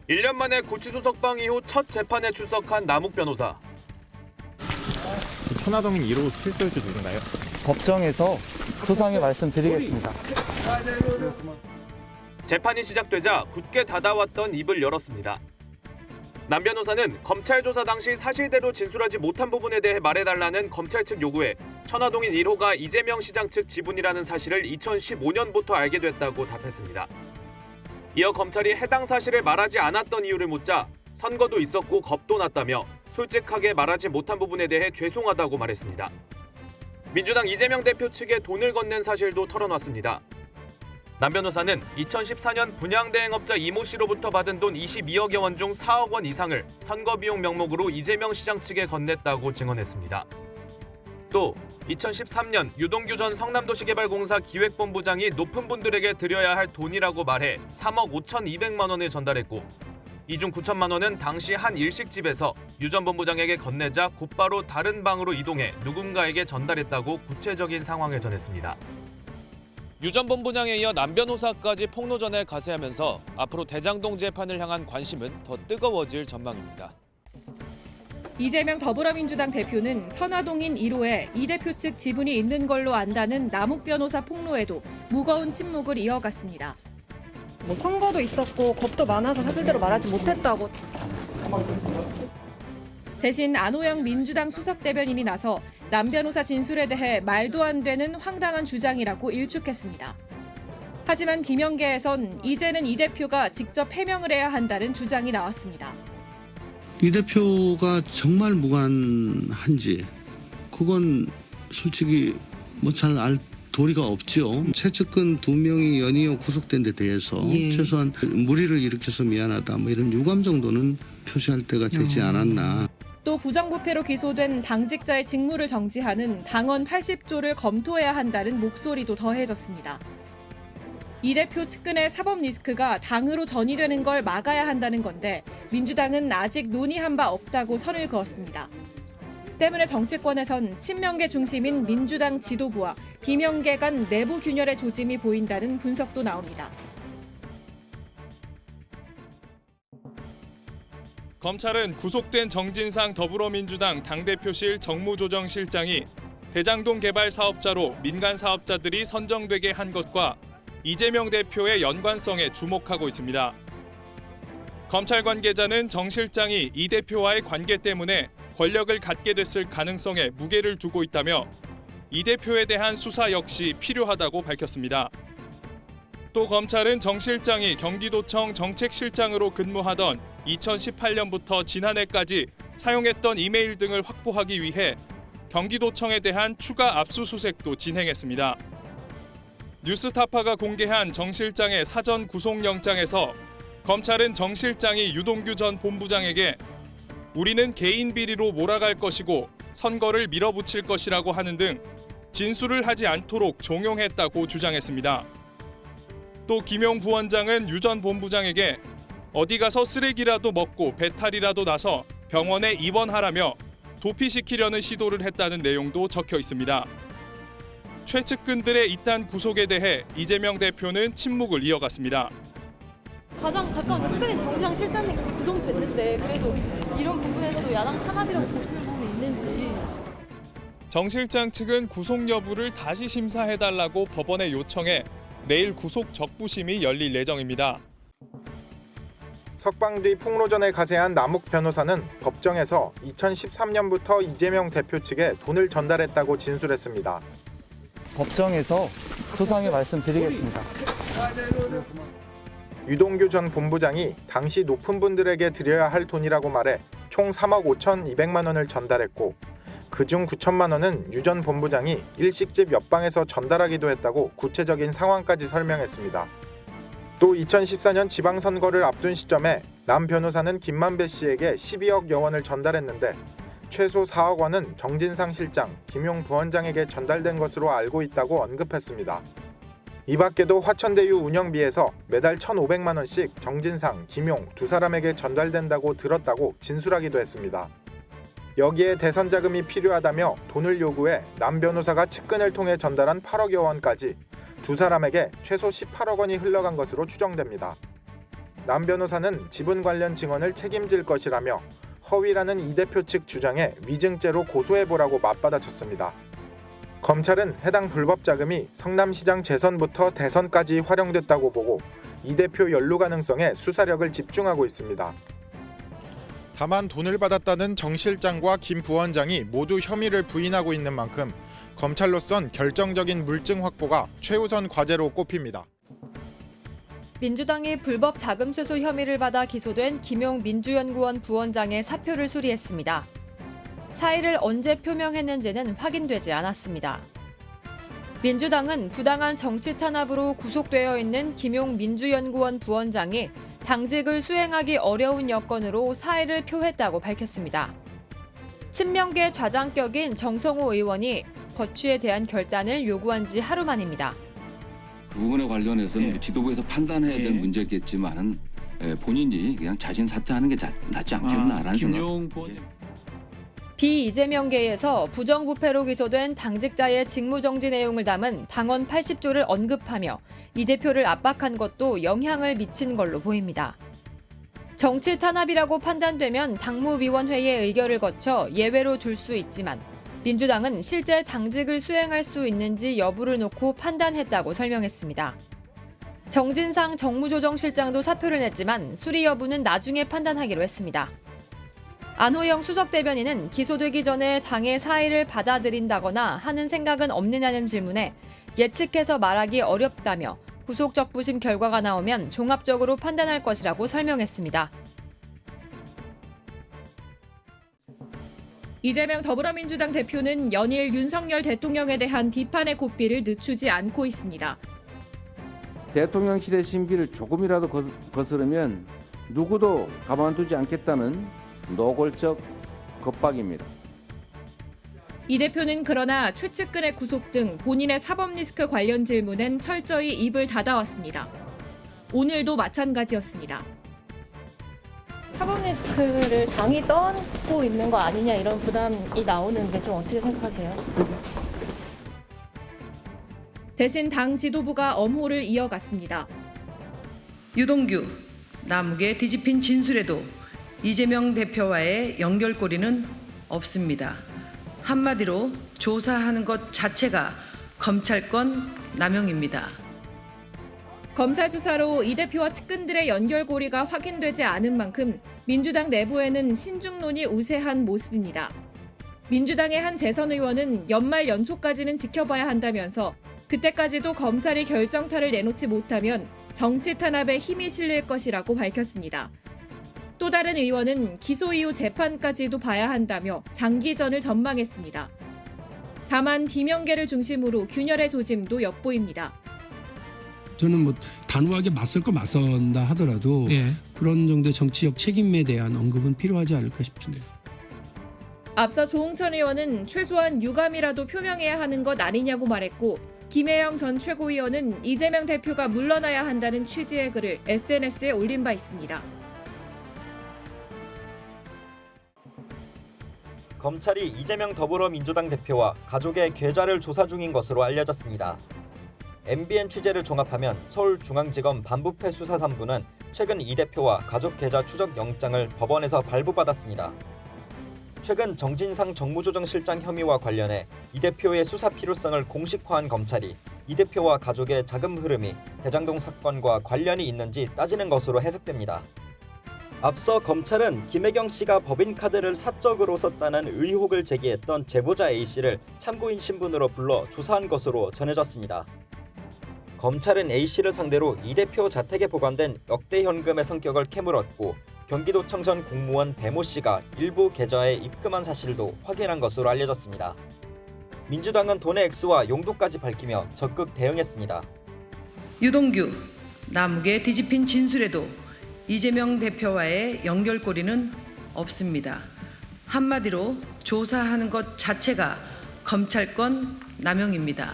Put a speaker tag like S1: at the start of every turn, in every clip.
S1: 1년 만에 구치소 석방 이후 첫 재판에 출석한 남욱 변호사.
S2: 천화동인 1호 실소유주 누군가요?
S3: 법정에서 소상히 말씀드리겠습니다.
S1: 재판이 시작되자 굳게 닫아왔던 입을 열었습니다. 남 변호사는 검찰 조사 당시 사실대로 진술하지 못한 부분에 대해 말해달라는 검찰 측 요구에 천화동인 1호가 이재명 시장 측 지분이라는 사실을 2015년부터 알게 됐다고 답했습니다. 이어 검찰이 해당 사실을 말하지 않았던 이유를 묻자 선거도 있었고 겁도 났다며 솔직하게 말하지 못한 부분에 대해 죄송하다고 말했습니다. 민주당 이재명 대표 측에 돈을 건넨 사실도 털어놨습니다. 남 변호사는 2014년 분양대행업자 이모 씨로부터 받은 돈 22억여 원 중 4억 원 이상을 선거비용 명목으로 이재명 시장 측에 건넸다고 증언했습니다. 또 2013년 유동규 전 성남도시개발공사 기획본부장이 높은 분들에게 드려야 할 돈이라고 말해 3억 5,200만 원을 전달했고 이 중 9천만 원은 당시 한 일식집에서 유 전 본부장에게 건네자 곧바로 다른 방으로 이동해 누군가에게 전달했다고 구체적인 상황을 전했습니다. 유 전 본부장에 이어 남 변호사까지 폭로전에 가세하면서 앞으로 대장동 재판을 향한 관심은 더 뜨거워질 전망입니다.
S4: 이재명 더불어민주당 대표는 천화동인 1호에 이 대표 측 지분이 있는 걸로 안다는 남욱 변호사 폭로에도 무거운 침묵을 이어갔습니다.
S5: 선거도 있었고 겁도 많아서 사실대로 말하지 못했다고.
S4: 대신 안호영 민주당 수석대변인이 나서 남 변호사 진술에 대해 말도 안 되는 황당한 주장이라고 일축했습니다. 하지만 김영계에선 이제는 이 대표가 직접 해명을 해야 한다는 주장이 나왔습니다.
S6: 이 대표가 정말 무관한지 그건 솔직히 잘 알 도리가 없죠. 최측근 2명이 연이어 구속된 데 대해서 최소한 무리를 일으켜서 미안하다 이런 유감 정도는 표시할 때가 되지 않았나.
S4: 또 부정부패로 기소된 당직자의 직무를 정지하는 당헌 80조를 검토해야 한다는 목소리도 더해졌습니다. 이 대표 측근의 사법 리스크가 당으로 전이되는 걸 막아야 한다는 건데 민주당은 아직 논의한 바 없다고 선을 그었습니다. 때문에 정치권에선 친명계 중심인 민주당 지도부와 비명계 간 내부 균열의 조짐이 보인다는 분석도 나옵니다.
S7: 검찰은 구속된 정진상 더불어민주당 당대표실 정무조정실장이 대장동 개발 사업자로 민간 사업자들이 선정되게 한 것과 이재명 대표의 연관성에 주목하고 있습니다. 검찰 관계자는 정 실장이 이 대표와의 관계 때문에 권력을 갖게 됐을 가능성에 무게를 두고 있다며 이 대표에 대한 수사 역시 필요하다고 밝혔습니다. 또 검찰은 정 실장이 경기도청 정책실장으로 근무하던 2018년부터 지난해까지 사용했던 이메일 등을 확보하기 위해 경기도청에 대한 추가 압수수색도 진행했습니다. 뉴스타파가 공개한 정 실장의 사전 구속영장에서 검찰은 정 실장이 유동규 전 본부장에게 우리는 개인 비리로 몰아갈 것이고 선거를 밀어붙일 것이라고 하는 등 진술을 하지 않도록 종용했다고 주장했습니다. 또 김용 부원장은 유 전 본부장에게 어디 가서 쓰레기라도 먹고 배탈이라도 나서 병원에 입원하라며 도피시키려는 시도를 했다는 내용도 적혀 있습니다. 최측근들의 이딴 구속에 대해 이재명 대표는 침묵을 이어갔습니다.
S5: 가장 가까운 측근인 정지상 실장님 구속됐는데 그래도 이런 부분에서도 야당 탄압이라고 보시는 부분이 있는지.
S7: 정 실장 측은 구속 여부를 다시 심사해달라고 법원에 요청해 내일 구속 적부심이 열릴 예정입니다.
S8: 석방 뒤 폭로전에 가세한 남욱 변호사는 법정에서 2013년부터 이재명 대표 측에 돈을 전달했다고 진술했습니다.
S3: 법정에서 소상히 말씀드리겠습니다.
S8: 유동규 전 본부장이 당시 높은 분들에게 드려야 할 돈이라고 말해 총 3억 5,200만 원을 전달했고 그중 9천만 원은 유 전 본부장이 일식집 옆방에서 전달하기도 했다고 구체적인 상황까지 설명했습니다. 또 2014년 지방선거를 앞둔 시점에 남 변호사는 김만배 씨에게 12억여 원을 전달했는데 최소 4억 원은 정진상 실장, 김용 부원장에게 전달된 것으로 알고 있다고 언급했습니다. 이 밖에도 화천대유 운영비에서 매달 1,500만 원씩 정진상, 김용 두 사람에게 전달된다고 들었다고 진술하기도 했습니다. 여기에 대선 자금이 필요하다며 돈을 요구해 남 변호사가 측근을 통해 전달한 8억여 원까지 두 사람에게 최소 18억 원이 흘러간 것으로 추정됩니다. 남 변호사는 지분 관련 증언을 책임질 것이라며 허위라는 이 대표 측 주장에 위증죄로 고소해보라고 맞받아쳤습니다. 검찰은 해당 불법 자금이 성남시장 재선부터 대선까지 활용됐다고 보고 이 대표 연루 가능성에 수사력을 집중하고 있습니다. 다만 돈을 받았다는 정 실장과 김 부원장이 모두 혐의를 부인하고 있는 만큼 검찰로선 결정적인 물증 확보가 최우선 과제로 꼽힙니다.
S9: 민주당이 불법 자금 수수 혐의를 받아 기소된 김용 민주연구원 부원장의 사표를 수리했습니다. 사의를 언제 표명했는지는 확인되지 않았습니다. 민주당은 부당한 정치 탄압으로 구속되어 있는 김용 민주연구원 부원장이 당직을 수행하기 어려운 여건으로 사의를 표했다고 밝혔습니다. 친명계 좌장격인 정성호 의원이 거취에 대한 결단을 요구한 지 하루 만입니다.
S10: 그 부분에 관련해서는 지도부에서 판단해야 될 문제겠지만은 본인이 그냥 자진 사퇴하는 게 낫지 않겠나라는 생각.
S9: 비이재명계에서 부정부패로 기소된 당직자의 직무정지 내용을 담은 당원 80조를 언급하며 이 대표를 압박한 것도 영향을 미친 걸로 보입니다. 정치 탄압이라고 판단되면 당무위원회의 의결을 거쳐 예외로 둘 수 있지만 민주당은 실제 당직을 수행할 수 있는지 여부를 놓고 판단했다고 설명했습니다. 정진상 정무조정실장도 사표를 냈지만 수리 여부는 나중에 판단하기로 했습니다. 안호영 수석대변인은 기소되기 전에 당의 사의를 받아들인다거나 하는 생각은 없느냐는 질문에 예측해서 말하기 어렵다며 구속적부심 결과가 나오면 종합적으로 판단할 것이라고 설명했습니다.
S4: 이재명 더불어민주당 대표는 연일 윤석열 대통령에 대한 비판의 고삐를 늦추지 않고 있습니다.
S11: 대통령실의 심기를 조금이라도 거스르면 누구도 가만두지 않겠다는 노골적 겁박입니다.
S4: 이 대표는 그러나 최측근의 구속 등 본인의 사법 리스크 관련 질문엔 철저히 입을 닫아왔습니다. 오늘도 마찬가지였습니다.
S5: 사법 리스크를 당이 떠안고 있는 거 아니냐 이런 부담이 나오는데 좀 어떻게 생각하세요?
S4: 대신 당 지도부가 엄호를 이어갔습니다.
S12: 유동규, 남욱의 뒤집힌 진술에도 이재명 대표와의 연결고리는 없습니다. 한마디로 조사하는 것 자체가 검찰권 남용입니다.
S4: 검찰 수사로 이 대표와 측근들의 연결고리가 확인되지 않은 만큼 민주당 내부에는 신중론이 우세한 모습입니다. 민주당의 한 재선 의원은 연말 연초까지는 지켜봐야 한다면서 그때까지도 검찰이 결정타를 내놓지 못하면 정치 탄압에 힘이 실릴 것이라고 밝혔습니다. 또 다른 의원은 기소 이후 재판까지도 봐야 한다며 장기전을 전망했습니다. 다만 비명계를 중심으로 균열의 조짐도 엿보입니다.
S13: 저는 단호하게 맞설 거 맞선다 하더라도 그런 정도의 정치적 책임에 대한 언급은 필요하지 않을까 싶습니다.
S4: 앞서 조홍천 의원은 최소한 유감이라도 표명해야 하는 것 아니냐고 말했고 김혜영 전 최고위원은 이재명 대표가 물러나야 한다는 취지의 글을 SNS에 올린 바 있습니다.
S14: 검찰이 이재명 더불어민주당 대표와 가족의 계좌를 조사 중인 것으로 알려졌습니다. MBN 취재를 종합하면 서울중앙지검 반부패 수사 3부는 최근 이 대표와 가족 계좌 추적 영장을 법원에서 발부받았습니다. 최근 정진상 정무조정실장 혐의와 관련해 이 대표의 수사 필요성을 공식화한 검찰이 이 대표와 가족의 자금 흐름이 대장동 사건과 관련이 있는지 따지는 것으로 해석됩니다. 앞서 검찰은 김혜경 씨가 법인카드를 사적으로 썼다는 의혹을 제기했던 제보자 A씨를 참고인 신분으로 불러 조사한 것으로 전해졌습니다. 검찰은 A씨를 상대로 이 대표 자택에 보관된 역대 현금의 성격을 캐물었고 경기도청 전 공무원 배모 씨가 일부 계좌에 입금한 사실도 확인한 것으로 알려졌습니다. 민주당은 돈의 액수와 용도까지 밝히며 적극 대응했습니다.
S12: 유동규, 남욱의 뒤집힌 진술에도 이재명 대표와의 연결고리는 없습니다. 한마디로 조사하는 것 자체가 검찰권 남용입니다.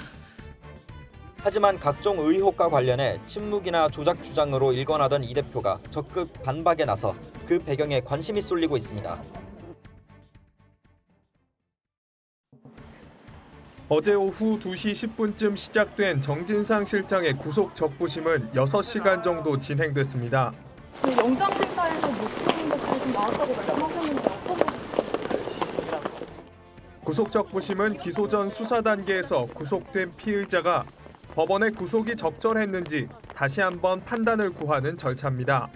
S14: 하지만 각종 의혹과 관련해 침묵이나 조작 주장으로 일관하던 이 대표가 적극 반박에 나서 그 배경에 관심이 쏠리고 있습니다.
S7: 어제 오후 2시 10분쯤 시작된 정진상 실장의 구속 적부심은 6시간 정도 진행됐습니다.
S5: 그 영장 심사에서 못 푸는 것들이 좀 나왔다고 말씀하셨는데 어떤 것?
S7: 구속적부심은 기소 전 수사 단계에서 구속된 피의자가 법원의 구속이 적절했는지 다시 한번 판단을 구하는 절차입니다.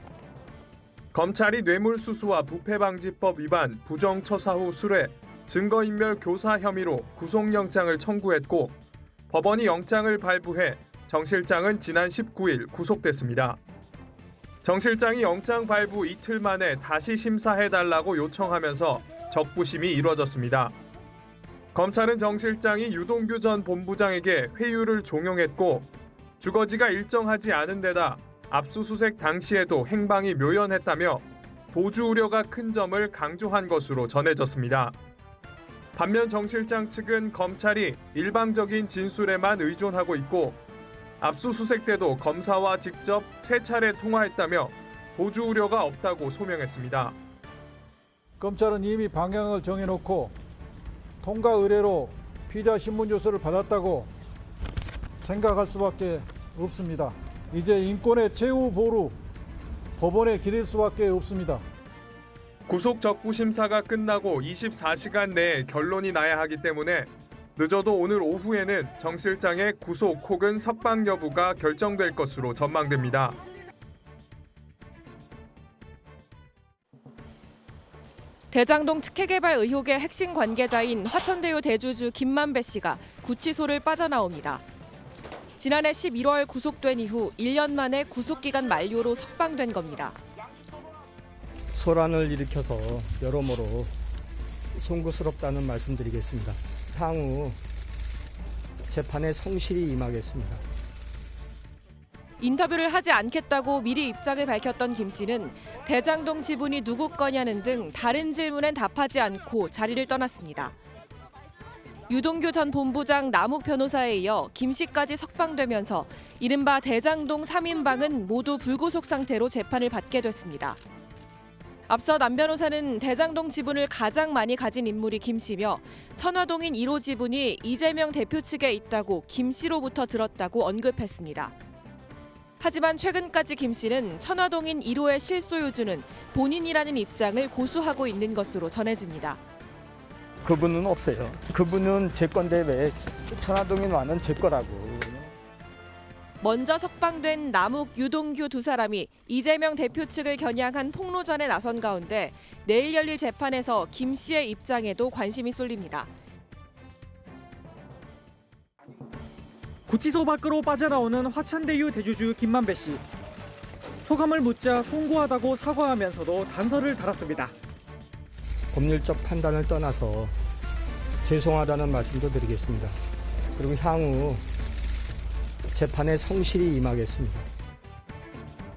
S7: 검찰이 뇌물수수와 부패방지법 위반, 부정처사 후 수뢰, 증거인멸 교사 혐의로 구속영장을 청구했고 법원이 영장을 발부해 정 실장은 지난 19일 구속됐습니다. 정 실장이 영장 발부 이틀 만에 다시 심사해달라고 요청하면서 적부심이 이뤄졌습니다. 검찰은 정 실장이 유동규 전 본부장에게 회유를 종용했고 주거지가 일정하지 않은 데다 압수수색 당시에도 행방이 묘연했다며 도주 우려가 큰 점을 강조한 것으로 전해졌습니다. 반면 정 실장 측은 검찰이 일방적인 진술에만 의존하고 있고 압수수색 때도 검사와 직접 3차례 통화했다며 도주 우려가 없다고 소명했습니다.
S15: 검찰은 이미 방향을 정해놓고 통과 의뢰로 피의자 신문 조서를 받았다고 생각할 수밖에 없습니다. 이제 인권의 최후 보루, 법원에 기댈 수밖에 없습니다.
S7: 구속 적부 심사가 끝나고 24시간 내에 결론이 나야 하기 때문에 늦어도 오늘 오후에는 정 실장의 구속 혹은 석방 여부가 결정될 것으로 전망됩니다.
S4: 대장동 특혜개발 의혹의 핵심 관계자인 화천대유 대주주 김만배 씨가 구치소를 빠져나옵니다. 지난해 11월 구속된 이후 1년 만에 구속기간 만료로 석방된 겁니다.
S16: 소란을 일으켜서 여러모로 송구스럽다는 말씀드리겠습니다. 향후 재판에 성실히 임하겠습니다.
S4: 인터뷰를 하지 않겠다고 미리 입장을 밝혔던 김 씨는 대장동 지분이 누구 거냐는 등 다른 질문엔 답하지 않고 자리를 떠났습니다. 유동규 전 본부장 남욱 변호사에 이어 김 씨까지 석방되면서 이른바 대장동 3인방은 모두 불구속 상태로 재판을 받게 됐습니다. 앞서 남 변호사는 대장동 지분을 가장 많이 가진 인물이 김 씨며 천화동인 1호 지분이 이재명 대표 측에 있다고 김 씨로부터 들었다고 언급했습니다. 하지만 최근까지 김 씨는 천화동인 1호의 실소유주는 본인이라는 입장을 고수하고 있는 것으로 전해집니다.
S16: 그분은 없어요. 그분은 제 건데 왜 천화동인 와는 제 거라고.
S4: 먼저 석방된 남욱, 유동규 두 사람이 이재명 대표 측을 겨냥한 폭로전에 나선 가운데 내일 열릴 재판에서 김 씨의 입장에도 관심이 쏠립니다.
S17: 구치소 밖으로 빠져나오는 화천대유 대주주 김만배 씨. 소감을 묻자 송구하다고 사과하면서도 단서를 달았습니다.
S16: 법률적 판단을 떠나서 죄송하다는 말씀도 드리겠습니다. 그리고 향후 재판에 성실히 임하겠습니다.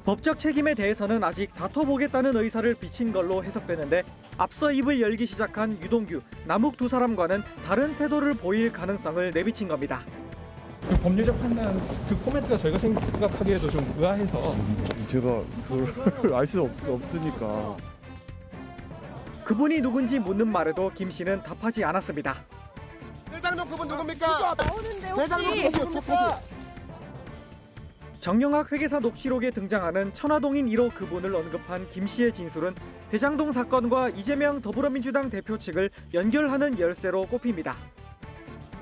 S17: 법적 책임에 대해서는 아직 다퉈보겠다는 의사를 비친 걸로 해석되는데 앞서 입을 열기 시작한 유동규, 남욱 두 사람과는 다른 태도를 보일 가능성을 내비친 겁니다.
S2: 그 법률적 판단 그 코멘트가 저희가 생각하기에도 좀 의아해서
S18: 제가 그걸 알 수 없으니까.
S17: 그분이 누군지 묻는 말에도 김 씨는 답하지 않았습니다.
S19: 대장동 그분 누굽니까?
S5: 나오는데
S19: 대장동 그분 누굽니까?
S17: 정영학 회계사 녹취록에 등장하는 천화동인 1호 그분을 언급한 김 씨의 진술은 대장동 사건과 이재명 더불어민주당 대표 측을 연결하는 열쇠로 꼽힙니다.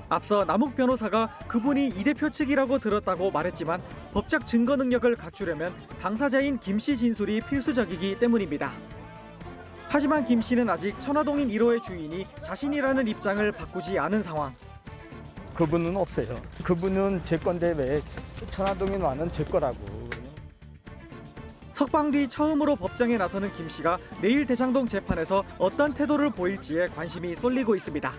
S17: 앞서 남욱 변호사가 그분이 이 대표 측이라고 들었다고 말했지만 법적 증거 능력을 갖추려면 당사자인 김 씨 진술이 필수적이기 때문입니다. 하지만 김 씨는 아직 천화동인 1호의 주인이 자신이라는 입장을 바꾸지 않은 상황.
S16: 그분은 없어요. 그분은 제 건데 왜 천화동인 와는 제 거라고.
S17: 석방 뒤 처음으로 법정에 나서는 김 씨가 내일 대장동 재판에서 어떤 태도를 보일지에 관심이 쏠리고 있습니다.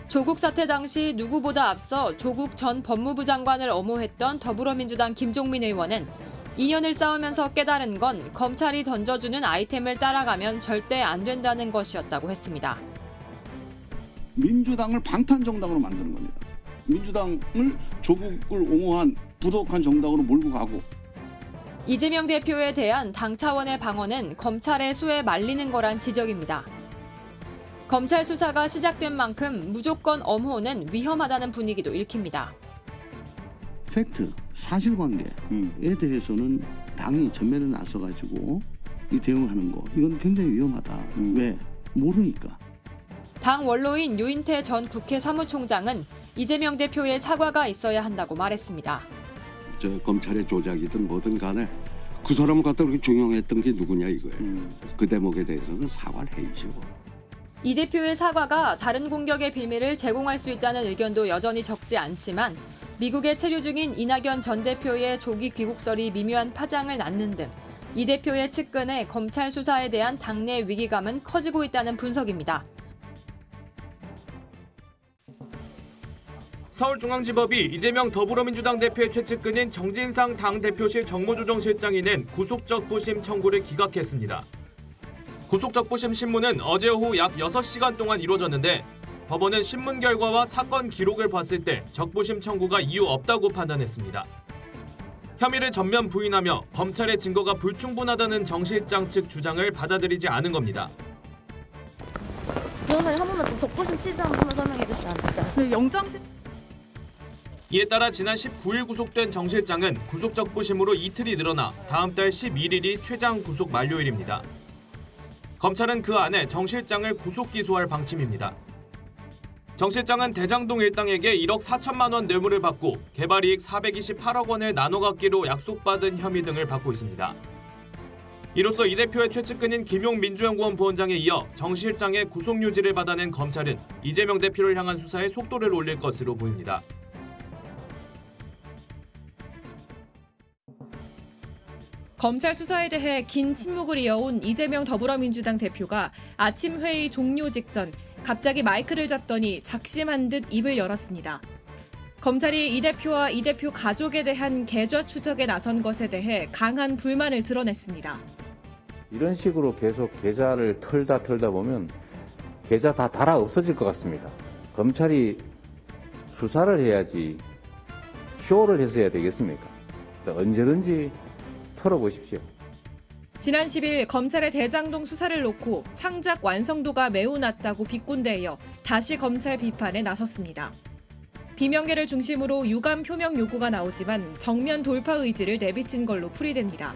S9: 조국 사태 당시 누구보다 앞서 조국 전 법무부 장관을 엄호했던 더불어민주당 김종민 의원은 2년을 싸우면서 깨달은 건 검찰이 던져주는 아이템을 따라가면 절대 안 된다는 것이었다고 했습니다.
S6: 민주당을 방탄정당으로 만드는 겁니다. 민주당을 조국을 옹호한 부도덕한 정당으로 몰고 가고.
S9: 이재명 대표에 대한 당 차원의 방어는 검찰의 수에 말리는 거란 지적입니다. 검찰 수사가 시작된 만큼 무조건 엄호는 위험하다는 분위기도 읽힙니다.
S6: 팩트, 사실관계에 대해서는 당이 전면에 나서가지고 이 대응을 하는 거 이건 굉장히 위험하다. 왜? 모르니까.
S9: 당 원로인 유인태 전 국회 사무총장은 이재명 대표의 사과가 있어야 한다고 말했습니다.
S20: 저 검찰의 조작이든 뭐든 간에 그 사람을 갖다 그렇게 중용했던 게 누구냐 이거예요. 그 대목에 대해서는 사과를 해야죠.
S9: 이 대표의 사과가 다른 공격의 빌미를 제공할 수 있다는 의견도 여전히 적지 않지만 미국에 체류 중인 이낙연 전 대표의 조기 귀국설이 미묘한 파장을 낳는 등 이 대표의 측근의 검찰 수사에 대한 당내 위기감은 커지고 있다는 분석입니다.
S1: 서울중앙지법이 이재명 더불어민주당 대표의 최측근인 정진상 당대표실 정무조정실장이 낸 구속적부심 청구를 기각했습니다. 구속적부심 신문은 어제 오후 약 6시간 동안 이루어졌는데 법원은 신문 결과와 사건 기록을 봤을 때 적부심 청구가 이유 없다고 판단했습니다. 혐의를 전면 부인하며 검찰의 증거가 불충분하다는 정 실장 측 주장을 받아들이지 않은 겁니다.
S5: 변호사님 한 번만 좀 적부심 취지 한 번만 설명해 주시면 안 될까요? 네, 영장실.
S1: 이에 따라 지난 19일 구속된 정 실장은 구속적부심으로 이틀이 늘어나 다음 달 11일이 최장 구속 만료일입니다. 검찰은 그 안에 정 실장을 구속 기소할 방침입니다. 정 실장은 대장동 일당에게 1억 4천만 원 뇌물을 받고 개발이익 428억 원을 나눠 갖기로 약속받은 혐의 등을 받고 있습니다. 이로써 이 대표의 최측근인 김용 민주연구원 부원장에 이어 정 실장의 구속 유지를 받아낸 검찰은 이재명 대표를 향한 수사에 속도를 올릴 것으로 보입니다.
S4: 검찰 수사에 대해 긴 침묵을 이어온 이재명 더불어민주당 대표가 아침 회의 종료 직전 갑자기 마이크를 잡더니 작심한 듯 입을 열었습니다. 검찰이 이 대표와 이 대표 가족에 대한 계좌 추적에 나선 것에 대해 강한 불만을 드러냈습니다.
S11: 이런 식으로 계속 계좌를 털다 보면 계좌 다 달아 없어질 것 같습니다. 검찰이 수사를 해야지 쇼를 해서 해야 되겠습니까? 언제든지 털어보십시오.
S4: 지난 10일 검찰의 대장동 수사를 놓고 창작 완성도가 매우 낮다고 비꼰대에 이어 다시 검찰 비판에 나섰습니다. 비명계를 중심으로 유감 표명 요구가 나오지만 정면 돌파 의지를 내비친 걸로 풀이됩니다.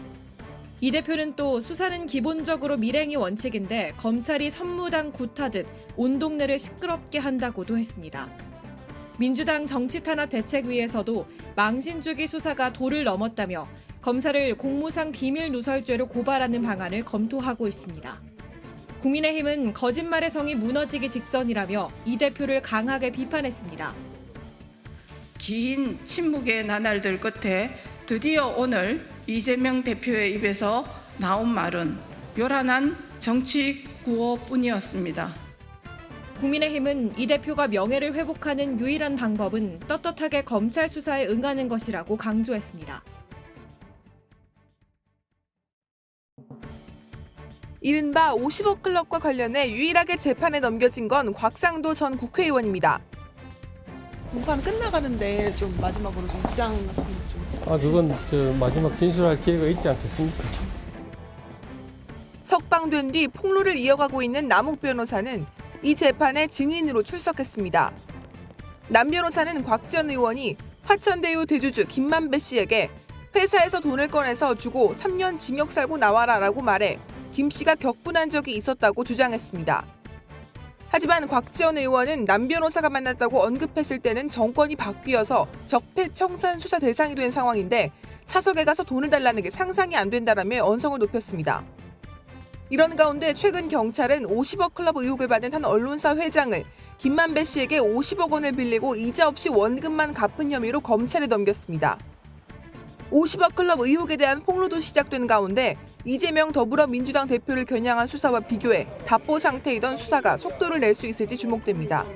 S4: 이 대표는 또 수사는 기본적으로 밀행이 원칙인데 검찰이 선무당 굿하듯 온 동네를 시끄럽게 한다고도 했습니다. 민주당 정치탄압대책위에서도 망신주기 수사가 도를 넘었다며 검사를 공무상 비밀 누설죄로 고발하는 방안을 검토하고 있습니다. 국민의힘은 거짓말의 성이 무너지기 직전이라며 이 대표를 강하게 비판했습니다.
S21: 긴 침묵의 나날들 끝에 드디어 오늘 이재명 대표의 입에서 나온 말은 요란한 정치 구호뿐이었습니다.
S4: 국민의힘은 이 대표가 명예를 회복하는 유일한 방법은 떳떳하게 검찰 수사에 응하는 것이라고 강조했습니다.
S22: 이른바 50억 클럽과 관련해 유일하게 재판에 넘겨진 건 곽상도 전 국회의원입니다. 공판 끝나가는데 좀 마지막으로 좀 입장 같은 거 좀.
S23: 그건 마지막 진술할 기회가 있지 않겠습니까?
S22: 석방된 뒤 폭로를 이어가고 있는 남욱 변호사는 이 재판에 증인으로 출석했습니다. 남 변호사는 곽 전 의원이 화천대유 대주주 김만배 씨에게 회사에서 돈을 꺼내서 주고 3년 징역 살고 나와라라고 말해 김 씨가 격분한 적이 있었다고 주장했습니다. 하지만 곽 전 의원은 남 변호사가 만났다고 언급했을 때는 정권이 바뀌어서 적폐청산 수사 대상이 된 상황인데 사석에 가서 돈을 달라는 게 상상이 안 된다라며 언성을 높였습니다. 이런 가운데 최근 경찰은 50억 클럽 의혹을 받은 한 언론사 회장을 김만배 씨에게 50억 원을 빌리고 이자 없이 원금만 갚은 혐의로 검찰에 넘겼습니다. 50억 클럽 의혹에 대한 폭로도 시작된 가운데 이재명 더불어민주당 대표를 겨냥한 수사와 비교해 답보 상태이던 수사가 속도를 낼 수 있을지 주목됩니다.